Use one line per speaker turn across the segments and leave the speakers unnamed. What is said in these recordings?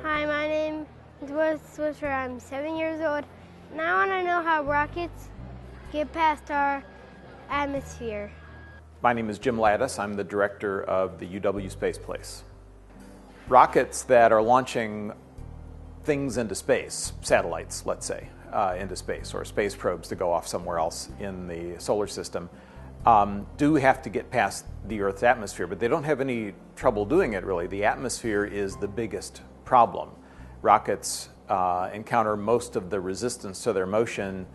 Hi, my name is Will Swisher. I'm 7 years old, and I want to know how rockets get past our atmosphere.
My name is Jim Lattis. I'm the director of the UW Space Place. Rockets that are launching things into space, satellites, let's say, into space, or space probes to go off somewhere else in the solar system, do have to get past the Earth's atmosphere, but they don't have any trouble doing it, really. The atmosphere is the biggest problem. Rockets encounter most of the resistance to their motion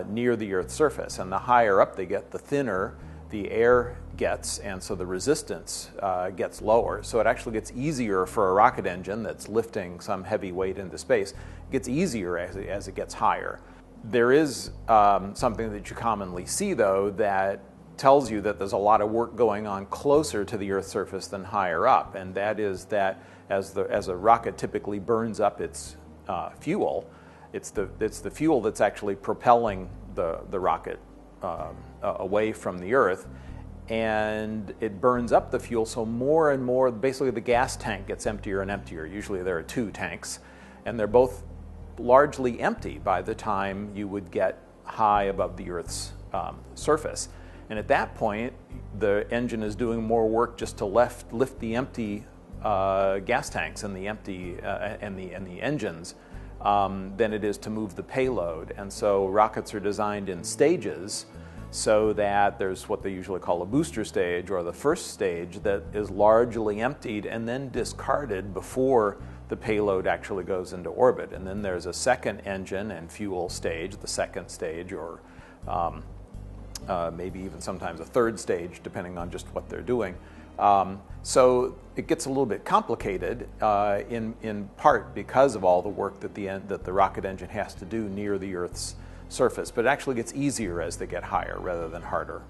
near the Earth's surface, and the higher up they get, the thinner the air gets, and so the resistance gets lower. So it actually gets easier for a rocket engine that's lifting some heavy weight into space. It gets easier as it gets higher. There is something that you commonly see, though, that tells you that there's a lot of work going on closer to the Earth's surface than higher up, and that is that as a rocket typically burns up its fuel, it's the fuel that's actually propelling the rocket away from the Earth, and it burns up the fuel, so more and more, basically the gas tank gets emptier and emptier. Usually there are two tanks, and they're both largely empty by the time you would get high above the Earth's surface. And at that point, the engine is doing more work just to lift the empty gas tanks and the empty and the engines than it is to move the payload. And so rockets are designed in stages, so that there's what they usually call a booster stage, or the first stage, that is largely emptied and then discarded before the payload actually goes into orbit. And then there's a second engine and fuel stage, the second stage, or maybe even sometimes a third stage, depending on just what they're doing. So it gets a little bit complicated in part because of all the work that the rocket engine has to do near the Earth's surface, but it actually gets easier as they get higher rather than harder.